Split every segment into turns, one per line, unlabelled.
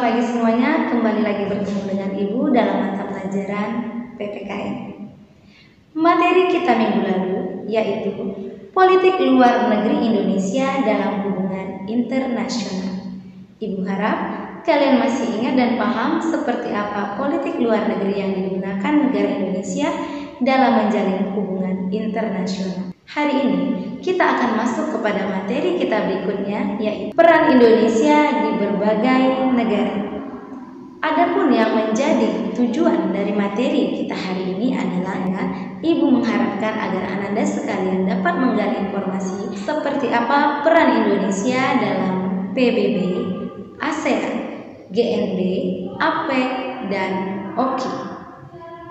pagi semuanya, kembali lagi bertemu dengan Ibu dalam mata pelajaran PPKN. Materi kita minggu lalu yaitu Politik Luar Negeri Indonesia dalam Hubungan Internasional. Ibu harap kalian masih ingat dan paham seperti apa politik luar negeri yang digunakan negara Indonesia dalam menjalin hubungan internasional. Hari ini kita akan masuk kepada materi kita berikutnya, yaitu peran Indonesia di berbagai negara. Adapun yang menjadi tujuan dari materi kita hari ini adalah Ibu mengharapkan agar Ananda sekalian dapat menggali informasi seperti apa peran Indonesia dalam PBB, ASEAN, GNB, APEC, dan OKI.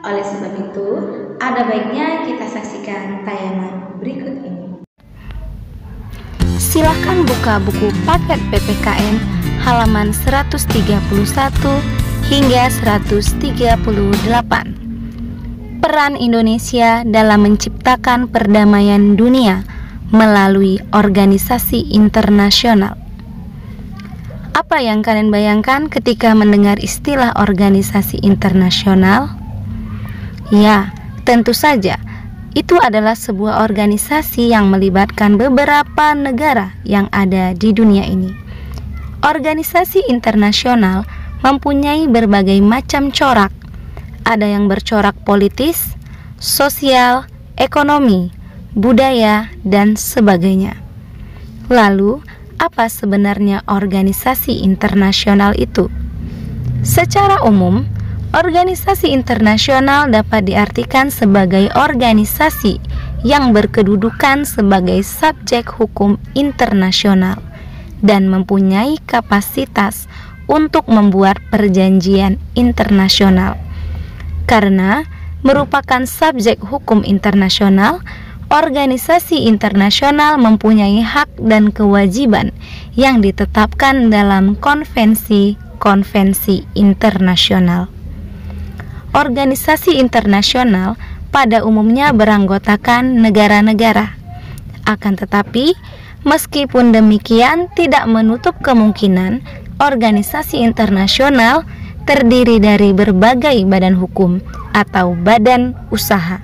Oleh sebab itu, ada baiknya kita saksikan tayangan berikut ini.
Silakan buka buku paket PPKN halaman 131 hingga 138. Peran Indonesia dalam menciptakan perdamaian dunia melalui organisasi internasional. Apa yang kalian bayangkan ketika mendengar istilah organisasi internasional? Ya, tentu saja, itu adalah sebuah organisasi yang melibatkan beberapa negara yang ada di dunia ini. Organisasi internasional mempunyai berbagai macam corak. Ada yang bercorak politis, sosial, ekonomi, budaya, dan sebagainya. Lalu, apa sebenarnya organisasi internasional itu? Secara umum, organisasi internasional dapat diartikan sebagai organisasi yang berkedudukan sebagai subjek hukum internasional dan mempunyai kapasitas untuk membuat perjanjian internasional. Karena merupakan subjek hukum internasional, organisasi internasional mempunyai hak dan kewajiban yang ditetapkan dalam konvensi-konvensi internasional. Organisasi internasional pada umumnya beranggotakan negara-negara. Akan tetapi, meskipun demikian tidak menutup kemungkinan organisasi internasional terdiri dari berbagai badan hukum atau badan usaha.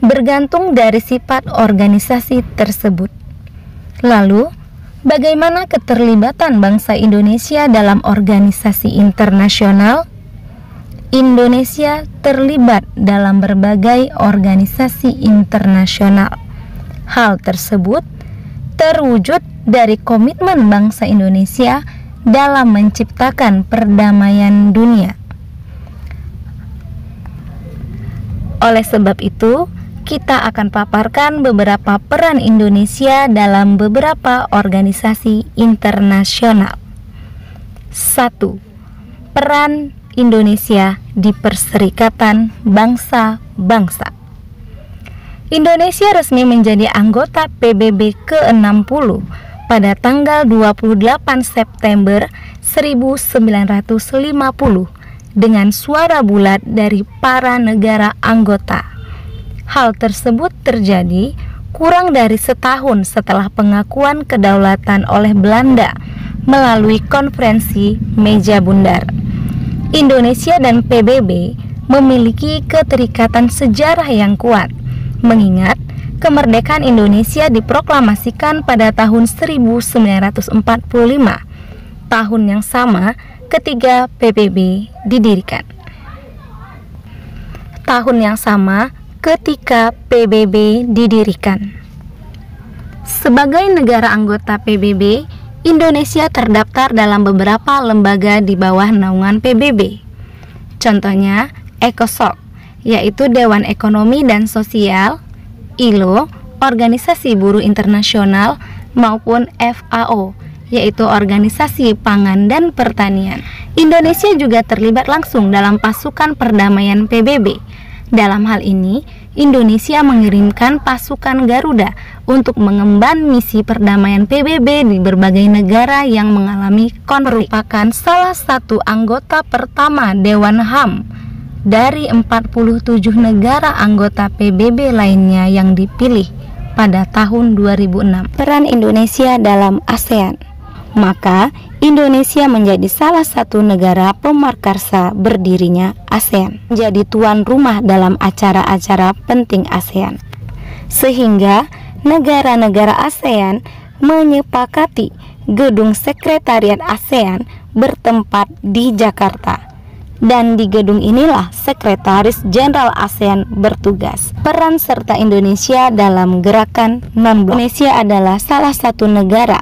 Bergantung dari sifat organisasi tersebut. Lalu, bagaimana keterlibatan bangsa Indonesia dalam organisasi internasional? Indonesia terlibat dalam berbagai organisasi internasional. Hal tersebut terwujud dari komitmen bangsa Indonesia dalam menciptakan perdamaian dunia. Oleh sebab itu, kita akan paparkan beberapa peran Indonesia dalam beberapa organisasi internasional. 1. Peran Indonesia di Perserikatan Bangsa-Bangsa. Indonesia resmi menjadi anggota PBB ke-60 pada tanggal 28 September 1950 dengan suara bulat dari para negara anggota. Hal tersebut terjadi kurang dari setahun setelah pengakuan kedaulatan oleh Belanda melalui konferensi Meja Bundar. Indonesia dan PBB memiliki keterikatan sejarah yang kuat, mengingat kemerdekaan Indonesia diproklamasikan pada tahun 1945, tahun yang sama ketika PBB didirikan. Tahun yang sama ketika PBB didirikan. Sebagai negara anggota PBB, Indonesia terdaftar dalam beberapa lembaga di bawah naungan PBB. Contohnya, ECOSOC, yaitu Dewan Ekonomi dan Sosial, ILO, Organisasi Buruh Internasional, maupun FAO, yaitu Organisasi Pangan dan Pertanian. Indonesia juga terlibat langsung dalam pasukan perdamaian PBB. Dalam hal ini, Indonesia mengirimkan pasukan Garuda untuk mengemban misi perdamaian PBB di berbagai negara yang mengalami konflik. Merupakan salah satu anggota pertama Dewan HAM dari 47 negara anggota PBB lainnya yang dipilih pada tahun 2006. Peran Indonesia dalam ASEAN. maka Indonesia menjadi salah satu negara pemarkarsa berdirinya ASEAN, menjadi tuan rumah dalam acara-acara penting ASEAN. Sehingga negara-negara ASEAN menyepakati gedung sekretariat ASEAN bertempat di Jakarta. Dan di gedung inilah Sekretaris Jenderal ASEAN bertugas. Peran serta Indonesia dalam gerakan non-blok. Indonesia adalah salah satu negara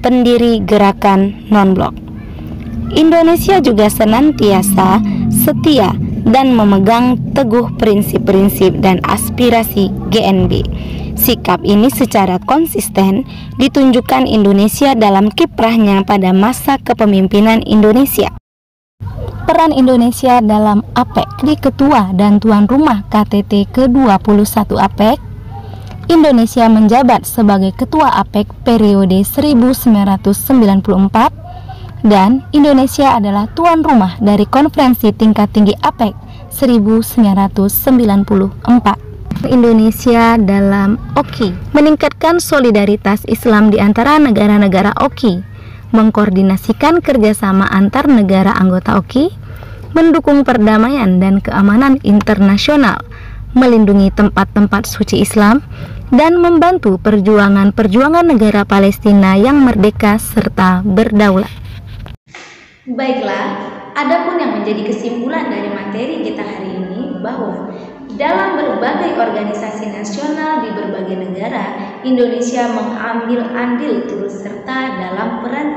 pendiri gerakan non-blok. Indonesia juga senantiasa setia dan memegang teguh prinsip-prinsip dan aspirasi GNB. Sikap ini secara konsisten ditunjukkan Indonesia dalam kiprahnya pada masa kepemimpinan Indonesia. Peran Indonesia dalam APEC di ketua dan tuan rumah KTT ke-21 APEC. Indonesia menjabat sebagai ketua APEC periode 1994 dan Indonesia adalah tuan rumah dari konferensi tingkat tinggi APEC 1994. Indonesia dalam OKI meningkatkan solidaritas Islam di antara negara-negara OKI, mengkoordinasikan kerjasama antar negara anggota OKI, mendukung perdamaian dan keamanan internasional, melindungi tempat-tempat suci Islam, dan membantu perjuangan-perjuangan negara Palestina yang merdeka serta berdaulat.
Baiklah, adapun yang menjadi kesimpulan dari materi kita hari ini bahwa dalam berbagai organisasi nasional di berbagai negara, Indonesia mengambil andil turut serta dalam peran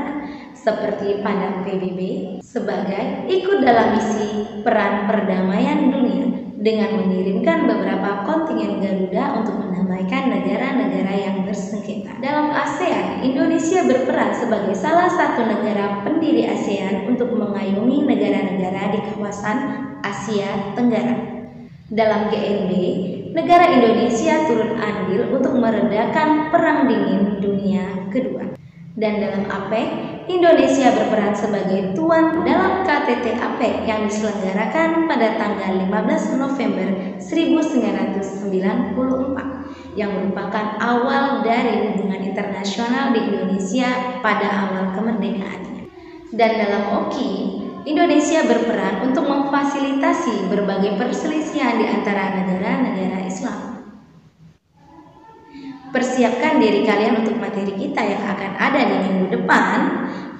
seperti pada PBB sebagai ikut dalam misi peran perdamaian dunia dengan mengirimkan beberapa kontingen Garuda untuk mendamaikan negara-negara yang bersengketa. Dalam ASEAN, Indonesia berperan sebagai salah satu negara pendiri ASEAN untuk mengayomi negara-negara di kawasan Asia Tenggara. Dalam GNB, negara Indonesia turut andil untuk meredakan Perang Dingin Dunia Kedua. Dan dalam APEC, Indonesia berperan sebagai tuan dalam KTT APEC yang diselenggarakan pada tanggal 15 November 1994 yang merupakan awal dari hubungan internasional di Indonesia pada awal kemerdekaannya. Dan dalam OKI, Indonesia berperan untuk memfasilitasi berbagai perselisihan di antara negara-negara Islam. Persiapkan diri kalian untuk materi kita yang akan ada di minggu depan,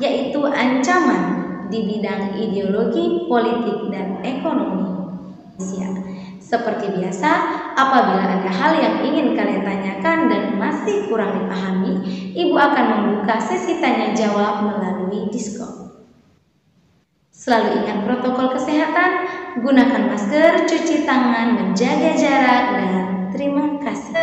yaitu ancaman di bidang ideologi, politik, dan ekonomi Indonesia. Seperti biasa, apabila ada hal yang ingin kalian tanyakan dan masih kurang dipahami, Ibu akan membuka sesi tanya jawab melalui Discord. Selalu ingat protokol kesehatan, gunakan masker, cuci tangan, menjaga jarak, dan terima kasih.